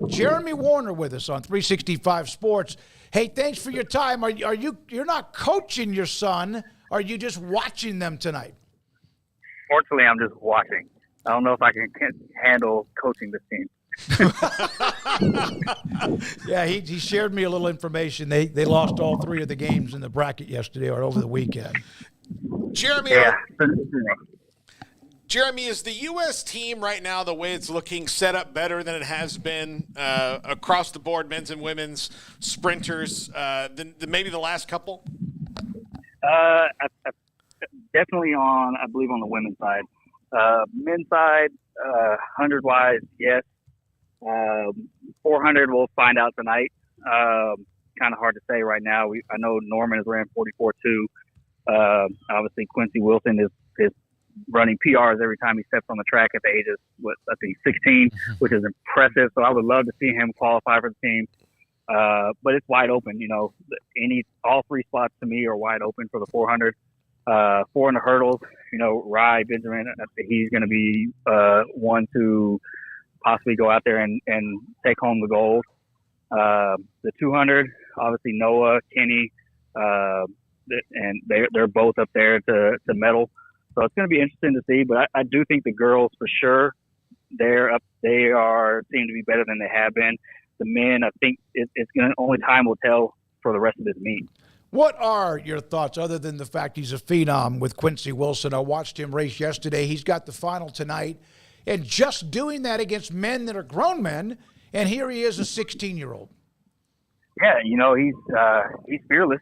Jeremy Wariner with us on 365 Sports. Hey, thanks for your time. You're not coaching your son? Are you just watching them tonight? Fortunately, I'm just watching. I don't know if I can handle coaching this team. Yeah, he shared me a little information. They lost all 3 of the games in the bracket yesterday or over the weekend. Jeremy, Yeah. Jeremy, is the U.S. team right now, the way it's looking, set up better than it has been across the board, men's and women's sprinters, than maybe the last couple? Definitely I believe on the women's side. Men's side, 100-wise, yes. 400, we'll find out tonight. Kind of hard to say right now. I know Norman has ran 44.2. Obviously, Quincy Wilson is running PRs every time he steps on the track at the age of, I think 16, which is impressive. So I would love to see him qualify for the team. But it's wide open. All 3 spots to me are wide open for the 400. 400 hurdles. Rye Benjamin, he's going to be one to possibly go out there and take home the gold. The 200, obviously Noah, Kenny, and they're both up there to medal. So it's going to be interesting to see. But I do think the girls for sure they're up. They seem to be better than they have been. The men, I think it's going to only time will tell for the rest of this meet. What are your thoughts, other than the fact he's a phenom, with Quincy Wilson? I watched him race yesterday. He's got the final tonight. And just doing that against men that are grown men, and here he is, a 16-year-old. Yeah, he's fearless.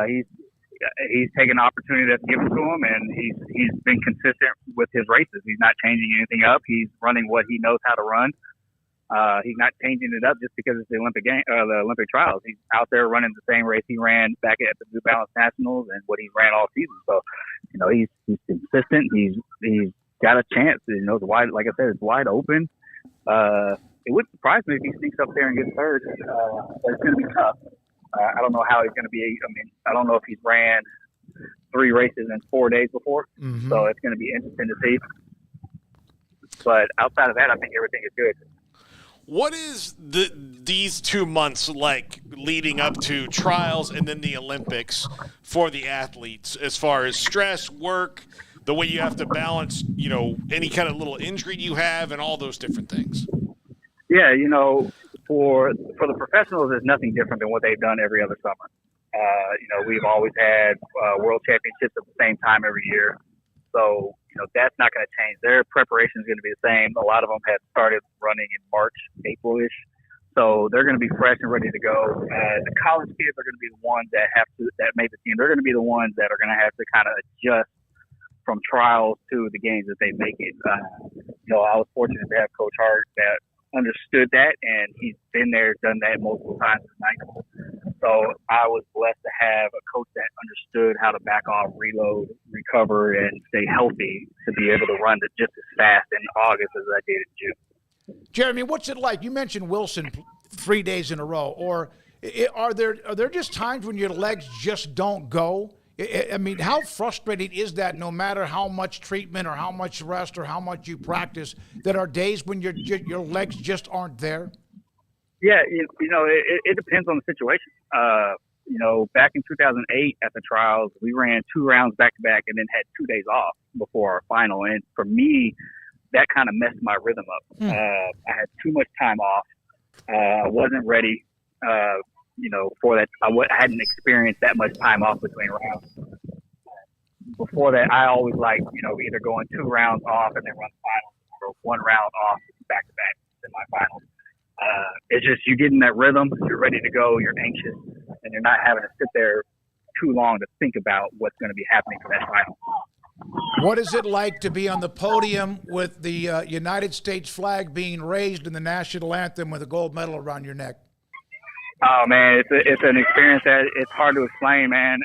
He's taken the opportunity that's given to him, and he's been consistent with his races. He's not changing anything up. He's running what he knows how to run. He's not changing it up just because it's the Olympic trials. He's out there running the same race he ran back at the New Balance Nationals and what he ran all season. So, he's consistent. He's got a chance. It's wide. Like I said, it's wide open. It wouldn't surprise me if he sneaks up there and gets third. But it's going to be tough. I don't know how he's going to be. I don't know if he's ran 3 races in 4 days before. Mm-hmm. So it's going to be interesting to see. But outside of that, I think everything is good. What is these 2 months like leading up to trials and then the Olympics for the athletes, as far as stress, work, the way you have to balance, any kind of little injury you have and all those different things? Yeah, for the professionals, it's nothing different than what they've done every other summer. We've always had world championships at the same time every year. So, that's not going to change. Their preparation is going to be the same. A lot of them have started running in March, April-ish. So they're going to be fresh and ready to go. The college kids are going to be the ones that made the team. They're going to be the ones that are going to have to kind of adjust from trials to the games that they make it. I was fortunate to have Coach Hart that understood that, and he's been there, done that multiple times tonight. So I was blessed to have a coach that understood how to back off, reload, recover, and stay healthy to be able to run just as fast in August as I did in June. Jeremy, what's it like? You mentioned Wilson 3 days in a row. Or are there just times when your legs just don't go? How frustrating is that, no matter how much treatment or how much rest or how much you practice, that are days when your legs just aren't there? Yeah, it depends on the situation. Back in 2008 at the trials, we ran 2 rounds back-to-back and then had 2 days off before our final. And for me, that kind of messed my rhythm up. I had too much time off. I wasn't ready. For that, I hadn't experienced that much time off between rounds. Before that, I always liked, either going 2 rounds off and then run the finals, or 1 round off back to back in my finals. It's just you get in that rhythm, you're ready to go, you're anxious, and you're not having to sit there too long to think about what's going to be happening for that final. What is it like to be on the podium with the United States flag being raised and the national anthem with a gold medal around your neck? Oh man, it's an experience that it's hard to explain, man.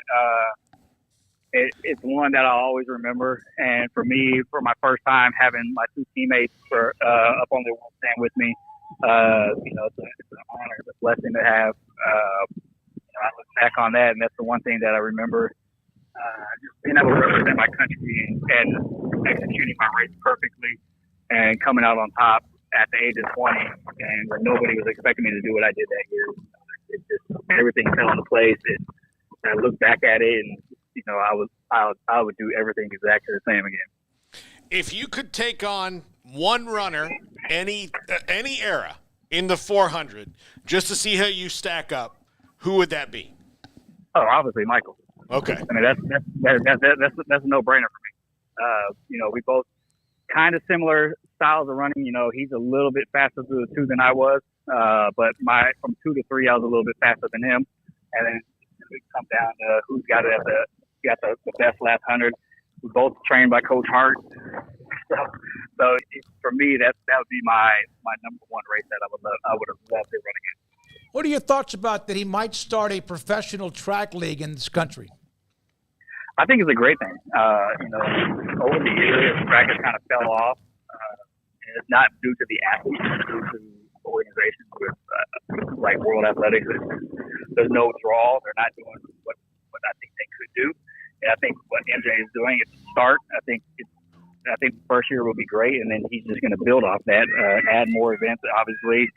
It's one that I'll always remember. And for me, for my first time having my 2 teammates up on the wall stand with me, it's an honor, it's a blessing to have. I look back on that, and that's the one thing that I remember. Just being able to represent my country and executing my race perfectly and coming out on top at the age of 20, and when nobody was expecting me to do what I did that year. It just everything fell into place. I look back at it, and I would do everything exactly the same again. If you could take on one runner, any era in the 400, just to see how you stack up, who would that be? Oh, obviously Michael. Okay. I mean that's a no-brainer for me. We both kind of similar styles of running. He's a little bit faster through the 2 than I was, but from 2 to 3, I was a little bit faster than him. And then we come down to who's got the best last 100. We both trained by Coach Hart. So for me, that would be my number one race that I would have loved to run again. What are your thoughts about that he might start a professional track league in this country? I think it's a great thing. Over the years, track has kind of fell off. And it's not due to the athletes, it's due to organizations with like World Athletics. There's no draw. They're not doing what I think they could do. And I think what MJ is doing is start. I think the first year will be great, and then he's just going to build off that, add more events. Obviously,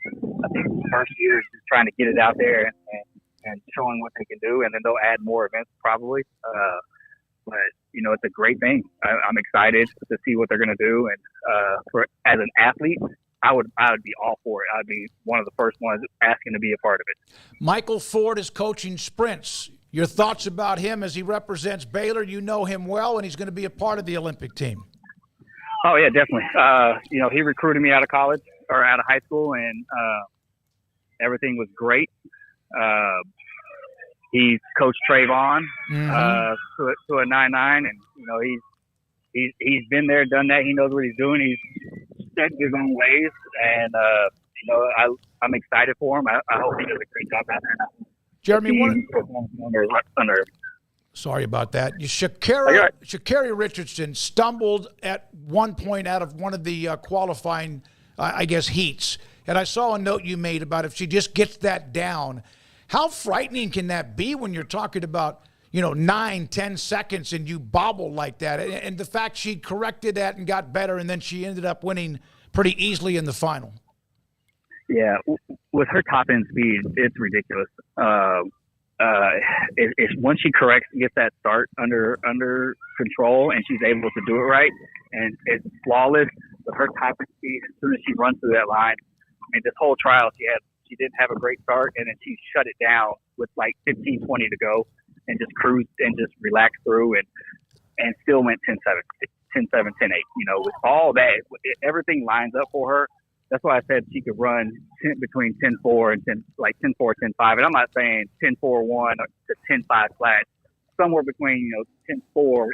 I think the first year is just trying to get it out there and showing what they can do, and then they'll add more events probably. But it's a great thing. I'm excited to see what they're going to do, and as an athlete, I would be all for it. I'd be one of the first ones asking to be a part of it. Michael Ford is coaching sprints. Your thoughts about him as he represents Baylor? You know him well, and he's going to be a part of the Olympic team. Oh yeah, definitely. He recruited me out of college or out of high school, and everything was great. He's coached Trayvon to a 9.9, and he's been there, done that. He knows what he's doing. He's set his own ways, and I'm excited for him. I hope he does a great job out there. Jeremy, under sorry about that. Sha'Carri Richardson stumbled at one point out of one of the qualifying, heats. And I saw a note you made about if she just gets that down. How frightening can that be when you're talking about, 9-10 seconds and you bobble like that? And the fact she corrected that and got better, and then she ended up winning pretty easily in the final. Yeah, with her top end speed, it's ridiculous. Once she gets that start under control, and she's able to do it right, and it's flawless with her top end speed. As soon as she runs through that line, this whole trial she didn't have a great start, and then she shut it down with like 15, 20 to go, and just cruised and just relaxed through, and still went 10-7, 10-7, 10-8. With all that, everything lines up for her. That's why I said she could run between 10-4 and 10-4, 10-5. And I'm not saying 10-4-1 to 10-5 flat. Somewhere between 10-4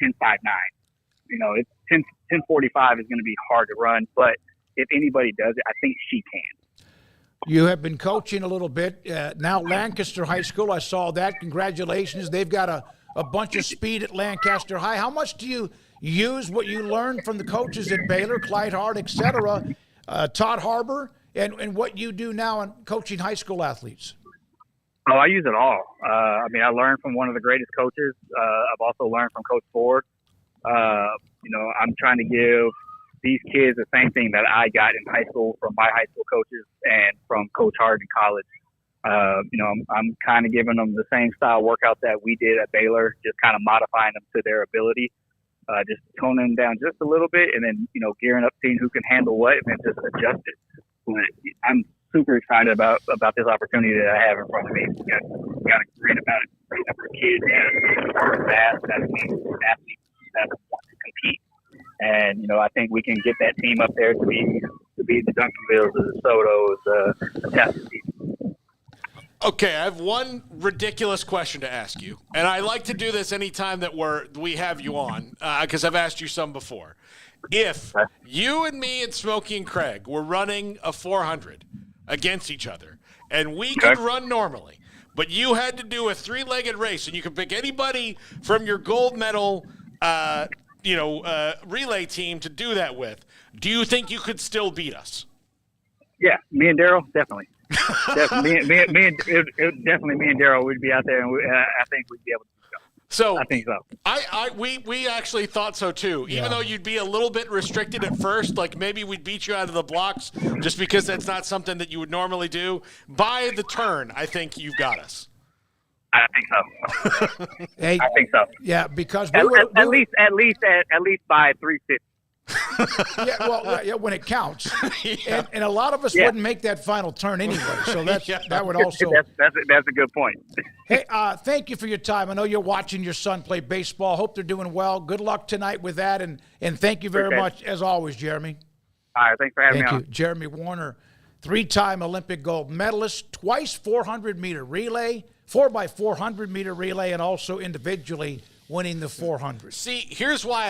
and 10-5-9. It's 10-45 is going to be hard to run, but if anybody does it, I think she can. You have been coaching a little bit. Now Lancaster High School, I saw that. Congratulations. They've got a bunch of speed at Lancaster High. How much do you use what you learned from the coaches at Baylor, Clyde Hart, et cetera, Todd Harbor, and what you do now in coaching high school athletes? Oh, I use it all. I learned from one of the greatest coaches. I've also learned from Coach Ford. I'm trying to give these kids the same thing that I got in high school from my high school coaches and from Coach Hart in college. I'm kind of giving them the same style workout that we did at Baylor, just kind of modifying them to their ability. Just toning them down just a little bit, and then gearing up, seeing who can handle what, and then just adjust it. But I'm super excited about this opportunity that I have in front of me. Got a great number of kids and fast athletes that want to compete, and I think we can get that team up there to be the Duncanvilles, the DeSotos, the Tassis. Okay, I have one ridiculous question to ask you, and I like to do this anytime that we have you on, because I've asked you some before. If you and me and Smokey and Craig were running a 400 against each other, and we could run normally, but you had to do a 3-legged race, and you could pick anybody from your gold medal, relay team to do that with, do you think you could still beat us? Yeah, me and Daryl, definitely. Me and Daryl would be out there, and I think we'd be able to go. So I think so. We actually thought so too. Even though you'd be a little bit restricted at first, like maybe we'd beat you out of the blocks just because that's not something that you would normally do. By the turn, I think you've got us. I think so. Hey, I think so. yeah, because At least by 350. when it counts, and a lot of us wouldn't make that final turn anyway. So that would also. That's a good point. Hey, thank you for your time. I know you're watching your son play baseball. Hope they're doing well. Good luck tonight with that, and thank you very much as always, Jeremy. All right, thanks for having me on. Jeremy Wariner, 3-time Olympic gold medalist, twice 400-meter relay, 4x400-meter relay, and also individually winning the 400. See, here's why